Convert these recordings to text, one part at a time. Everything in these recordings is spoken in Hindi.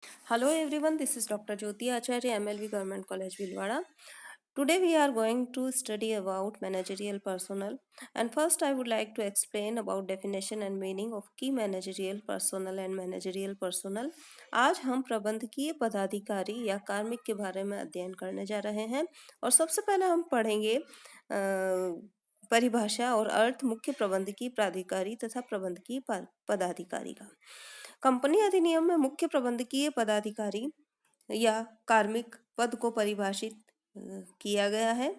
Hello everyone, this is Dr. Jyoti Acharya, MLV Government College, Bhilwara. Today we are going to study about managerial personnel, and first I would like to explain about definition and meaning of key managerial personnel and managerial personnel. आज हम प्रबंधकीय पदाधिकारी या कार्मिक के बारे में अध्ययन करने जा रहे हैं और सबसे पहले हम पढ़ेंगे परिभाषा और अर्थ मुख्य प्रबंधकीय प्राधिकारी तथा प्रबंधकीय पदाधिकारी का। कंपनी अधिनियम में मुख्य प्रबंधकीय पदाधिकारी या कार्मिक पद को परिभाषित किया गया है।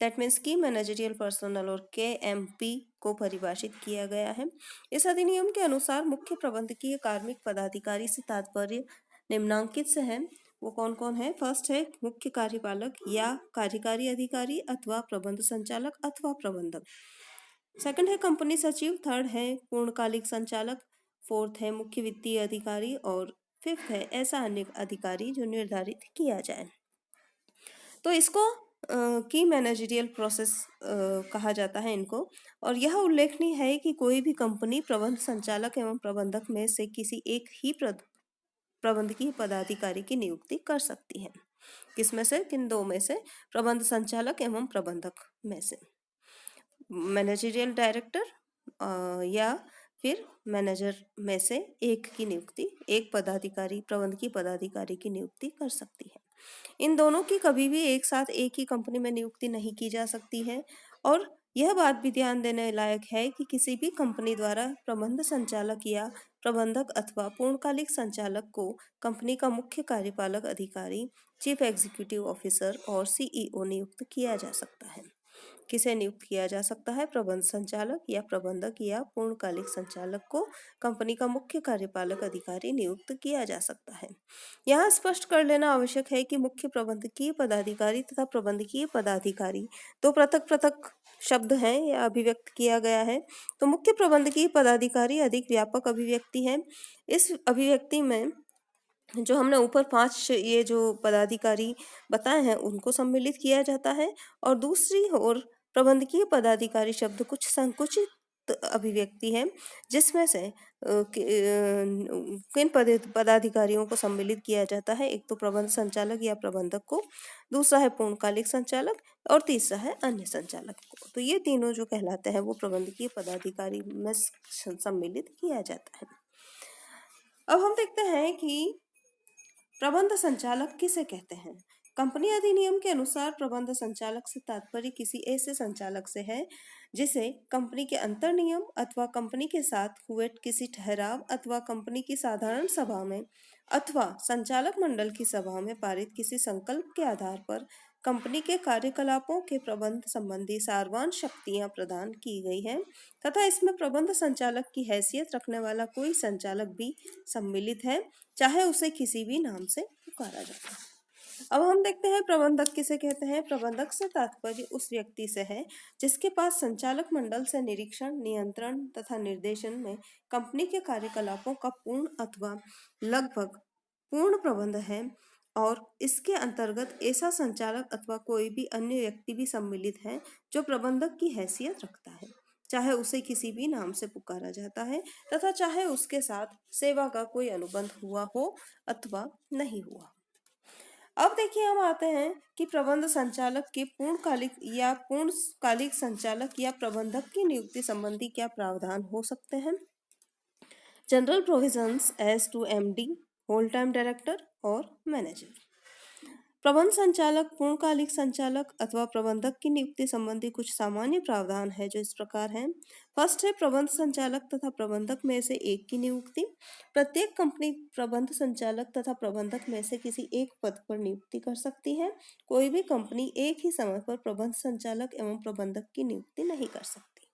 दैट मीन्स की मैनेजरियल पर्सनल और KMP को परिभाषित किया गया है। इस अधिनियम के अनुसार मुख्य प्रबंधकीय कार्मिक पदाधिकारी से तात्पर्य निम्नांकित से है। वो कौन कौन है? फर्स्ट है मुख्य कार्यपालक या कार्यकारी अधिकारी अथवा प्रबंध संचालक अथवा प्रबंधक। सेकंड है कंपनी सचिव। थर्ड है पूर्णकालिक संचालक। फोर्थ है मुख्य वित्तीय अधिकारी और फिफ्थ है ऐसा अन्य अधिकारी जो निर्धारित किया जाए। तो इसको की मैनेजरियल प्रोसेस कहा जाता है इनको, और यह उल्लेखनीय है कि कोई भी कंपनी प्रबंध संचालक एवं प्रबंधक में से किसी एक ही प्रबंधकीय पदाधिकारी की नियुक्ति कर सकती है। किसमें से? किन दो में से? प्रबंध संचालक एवं प्रबंधक में से। मैनेजरियल डायरेक्टर या फिर मैनेजर में से एक की नियुक्ति एक पदाधिकारी प्रबंधकीय पदाधिकारी की नियुक्ति कर सकती है। इन दोनों की कभी भी एक साथ एक ही कंपनी में नियुक्ति नहीं की जा सकती है। और यह बात भी ध्यान देने लायक है कि किसी भी कंपनी द्वारा प्रबंध संचालक या प्रबंधक अथवा पूर्णकालिक संचालक को कंपनी का मुख्य कार्यपालक अधिकारी, चीफ एग्जीक्यूटिव ऑफिसर और CEO नियुक्त किया जा सकता है। किसे नियुक्त किया जा सकता है? प्रबंध संचालक या प्रबंधक या पूर्णकालिक संचालक को कंपनी का मुख्य कार्यपालक अधिकारी नियुक्त किया जा सकता है। यहाँ स्पष्ट कर लेना आवश्यक है कि मुख्य प्रबंधकीय पदाधिकारी तथा प्रबंधकीय पदाधिकारी दो पृथक पृथक शब्द हैं या अभिव्यक्त किया गया है। तो मुख्य प्रबंधकीय पदाधिकारी अधिक व्यापक अभिव्यक्ति है। इस अभिव्यक्ति में जो हमने ऊपर 5 ये जो पदाधिकारी बताए हैं उनको सम्मिलित किया जाता है, और दूसरी ओर प्रबंधकीय पदाधिकारी शब्द कुछ संकुचित अभिव्यक्ति है, जिसमें से किन पदाधिकारियों को सम्मिलित किया जाता है? एक तो प्रबंध संचालक या प्रबंधक को, दूसरा है पूर्णकालिक संचालक और तीसरा है अन्य संचालक को। तो ये तीनों जो कहलाते हैं वो प्रबंधकीय पदाधिकारी में सम्मिलित किया जाता है। अब हम देखते हैं कि प्रबंध संचालक किसे कहते हैं। कंपनी अधिनियम के अनुसार प्रबंध संचालक से तात्पर्य किसी ऐसे संचालक से है जिसे कंपनी के अंतर नियम अथवा कंपनी के साथ हुए किसी ठहराव अथवा कंपनी की साधारण सभा में अथवा संचालक मंडल की सभा में पारित किसी संकल्प के आधार पर कंपनी के कार्यकलापों के प्रबंध संबंधी सारवान शक्तियां प्रदान की गई हैं तथा इसमें प्रबंध संचालक की हैसियत रखने वाला कोई संचालक भी सम्मिलित है, चाहे उसे किसी भी नाम से पुकारा जाता है। अब हम देखते हैं प्रबंधक किसे कहते हैं। प्रबंधक से तात्पर्य उस व्यक्ति से है जिसके पास संचालक मंडल से निरीक्षण, नियंत्रण तथा निर्देशन में कंपनी के कार्यकलापों का पूर्ण अथवा लगभग पूर्ण प्रबंध है, और इसके अंतर्गत ऐसा संचालक अथवा कोई भी अन्य व्यक्ति भी सम्मिलित है जो प्रबंधक की हैसियत रखता है, चाहे उसे किसी भी नाम से पुकारा जाता है तथा चाहे उसके साथ सेवा का कोई अनुबंध हुआ हो अथवा नहीं हुआ। अब देखिए हम आते हैं कि प्रबंध संचालक के पूर्णकालिक संचालक या प्रबंधक की नियुक्ति संबंधी क्या प्रावधान हो सकते हैं। General provisions as to MD, whole time director और मैनेजर। प्रबंध संचालक, पूर्णकालिक संचालक अथवा प्रबंधक की नियुक्ति संबंधी कुछ सामान्य प्रावधान है जो इस प्रकार हैं। फर्स्ट है प्रबंध संचालक तथा प्रबंधक में से एक की नियुक्ति। प्रत्येक कंपनी प्रबंध संचालक तथा प्रबंधक में से किसी एक पद पर नियुक्ति कर सकती है। कोई भी कंपनी एक ही समय पर प्रबंध संचालक एवं प्रबंधक की नियुक्ति नहीं कर सकती।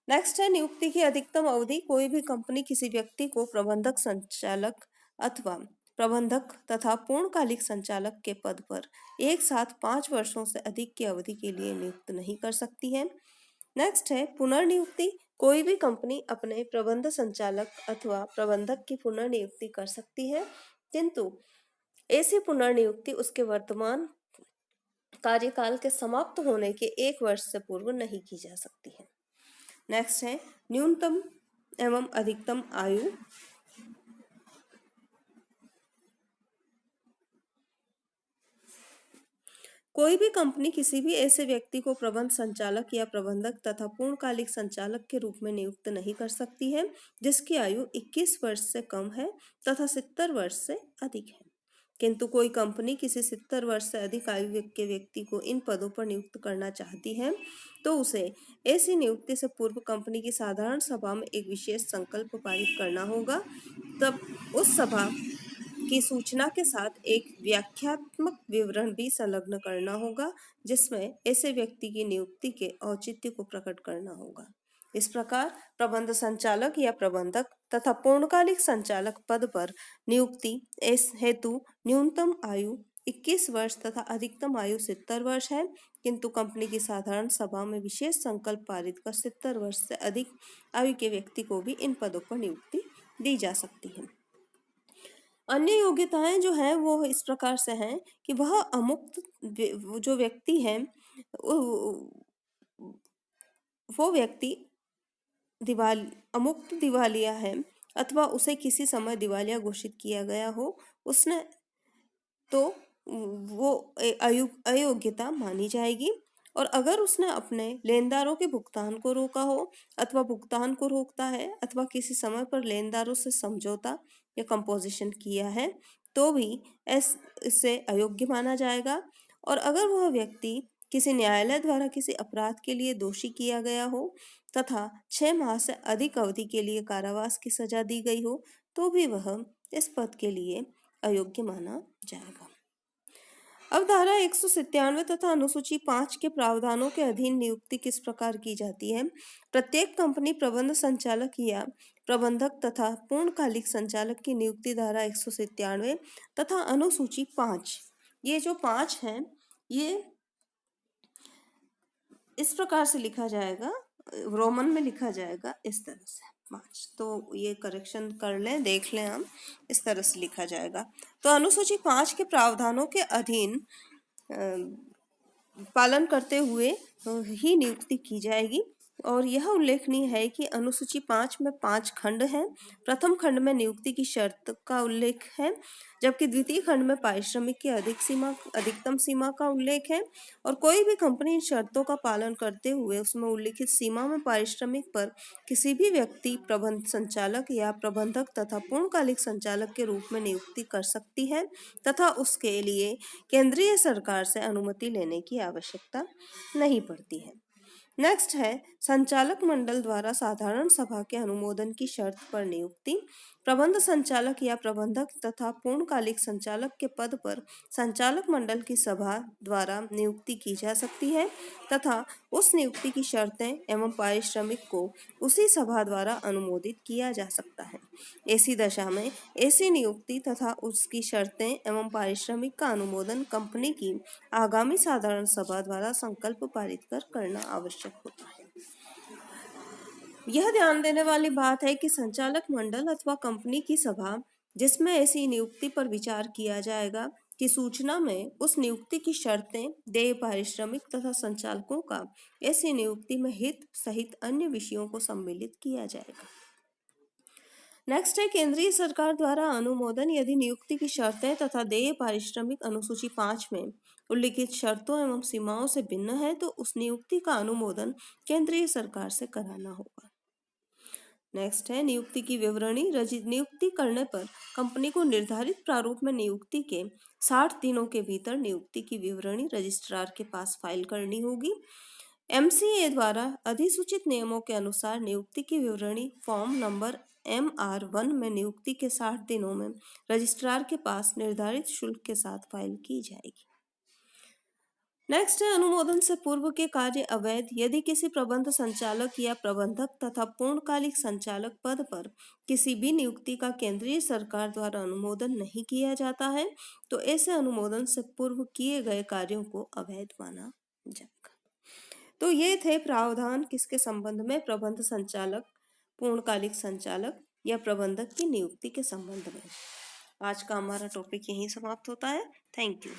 नेक्स्ट है नियुक्ति की अधिकतम अवधि। कोई भी कंपनी किसी व्यक्ति को प्रबंधक संचालक अथवा प्रबंधक तथा पूर्णकालिक संचालक के पद पर एक साथ 5 वर्षों से अधिक की अवधि के लिए नियुक्त नहीं कर सकती है। नेक्स्ट है पुनर्नियुक्ति। कोई भी कंपनी अपने प्रबंध संचालक अथवा प्रबंधक की पुनर्नियुक्ति कर सकती है, किंतु ऐसी पुनर्नियुक्ति उसके वर्तमान कार्यकाल के समाप्त होने के 1 वर्ष से पूर्व नहीं की जा सकती है। नेक्स्ट है न्यूनतम एवं अधिकतम आयु। कोई भी कंपनी किसी भी ऐसे व्यक्ति को प्रबंध संचालक या प्रबंधक तथा पूर्णकालिक संचालक के रूप में नियुक्त नहीं कर सकती है जिसकी आयु 21 वर्ष से कम है तथा 70 वर्ष से अधिक है। किंतु कोई कंपनी किसी 70 वर्ष से अधिक आयु के व्यक्ति को इन पदों पर नियुक्त करना चाहती है तो उसे ऐसी नियुक्ति से पूर्व कंपनी की साधारण सभा में एक विशेष संकल्प पारित करना होगा। तब उस सभा की सूचना के साथ एक व्याख्यात्मक विवरण भी संलग्न करना होगा जिसमें ऐसे व्यक्ति की नियुक्ति के औचित्य को प्रकट करना होगा। इस प्रकार प्रबंध संचालक या प्रबंधक तथा पूर्णकालिक संचालक पद पर नियुक्ति हेतु न्यूनतम आयु 21 वर्ष तथा अधिकतम आयु 70 वर्ष है, किंतु कंपनी की साधारण सभा में विशेष संकल्प पारित कर 70 वर्ष से अधिक आयु के व्यक्ति को भी इन पदों पर नियुक्ति दी जा सकती है। अन्य योग्यताएं जो हैं वो इस प्रकार से हैं कि वह अमुक्त जो व्यक्ति है वो व्यक्ति अमुक्त दिवालिया है अथवा उसे किसी समय दिवालिया घोषित किया गया हो उसने तो वो अयोग्यता मानी जाएगी। और अगर उसने अपने लेनदारों के भुगतान को रोका हो अथवा भुगतान को रोकता है अथवा किसी समय पर लेनदारों से समझौता या कंपोजिशन किया है तो भी इससे अयोग्य माना जाएगा। और अगर वह व्यक्ति किसी न्यायालय द्वारा किसी अपराध के लिए दोषी किया गया हो तथा 6 माह से अधिक अवधि के लिए कारावास की सजा दी गई हो तो भी वह इस पद के लिए अयोग्य माना जाएगा। अब धारा 197 तथा अनुसूची 5 के प्रावधानों के अधीन नियुक्ति किस प्रकार की जाती है। प्रत्येक कंपनी प्रबंध संचालक या प्रबंधक तथा पूर्णकालिक संचालक की नियुक्ति धारा 197 तथा अनुसूची 5, ये जो 5 हैं ये इस प्रकार से लिखा जाएगा, रोमन में लिखा जाएगा इस तरह से 5, तो ये करेक्शन कर लें, देख लें हम, इस तरह से लिखा जाएगा। तो अनुसूची 5 के प्रावधानों के अधीन पालन करते हुए ही नियुक्ति की जाएगी। और यह उल्लेखनीय है कि अनुसूची 5 में 5 खंड हैं। प्रथम खंड में नियुक्ति की शर्त का उल्लेख है, जबकि द्वितीय खंड में पारिश्रमिक की अधिकतम सीमा का उल्लेख है। और कोई भी कंपनी इन शर्तों का पालन करते हुए उसमें उल्लिखित सीमा में पारिश्रमिक पर किसी भी व्यक्ति प्रबंध संचालक या प्रबंधक तथा पूर्णकालिक संचालक के रूप में नियुक्ति कर सकती है तथा उसके लिए केंद्रीय सरकार से अनुमति लेने की आवश्यकता नहीं पड़ती है। नेक्स्ट है संचालक मंडल द्वारा साधारण सभा के अनुमोदन की शर्त पर नियुक्ति। प्रबंध संचालक या प्रबंधक तथा पूर्णकालिक संचालक के पद पर संचालक मंडल की सभा द्वारा नियुक्ति की जा सकती है तथा उस नियुक्ति की शर्तें एवं पारिश्रमिक को उसी सभा द्वारा अनुमोदित किया जा सकता है। ऐसी दशा में ऐसी नियुक्ति तथा उसकी शर्तें एवं पारिश्रमिक का अनुमोदन कंपनी की आगामी साधारण सभा द्वारा संकल्प पारित कर करना आवश्यक होता है। यह ध्यान देने वाली बात है कि संचालक मंडल अथवा कंपनी की सभा जिसमें ऐसी नियुक्ति पर विचार किया जाएगा की सूचना में उस नियुक्ति की शर्तें, देय पारिश्रमिक तथा संचालकों का ऐसी नियुक्ति में हित सहित अन्य विषयों को सम्मिलित किया जाएगा। नेक्स्ट है केंद्रीय सरकार द्वारा अनुमोदन। यदि नियुक्ति की शर्तें तथा देय पारिश्रमिक अनुसूची 5 में उल्लिखित शर्तों एवं सीमाओं से भिन्न है तो उस नियुक्ति का अनुमोदन केंद्रीय सरकार से कराना होगा। नेक्स्ट है नियुक्ति की विवरणी। नियुक्ति करने पर कंपनी को निर्धारित प्रारूप में नियुक्ति के 60 दिनों के भीतर नियुक्ति की विवरणी रजिस्ट्रार के पास फाइल करनी होगी। MCA द्वारा अधिसूचित नियमों के अनुसार नियुक्ति की विवरणी फॉर्म नंबर MR1 में नियुक्ति के 60 दिनों में रजिस्ट्रार के पास निर्धारित शुल्क के साथ फाइल की जाएगी। नेक्स्ट है अनुमोदन से पूर्व के कार्य अवैध। यदि किसी प्रबंध संचालक या प्रबंधक तथा पूर्णकालिक संचालक पद पर किसी भी नियुक्ति का केंद्रीय सरकार द्वारा अनुमोदन नहीं किया जाता है तो ऐसे अनुमोदन से पूर्व किए गए कार्यों को अवैध माना जाएगा। तो ये थे प्रावधान किसके संबंध में, प्रबंध संचालक, पूर्णकालिक संचालक या प्रबंधक की नियुक्ति के संबंध में। आज का हमारा टॉपिक यहीं समाप्त होता है। Thank you.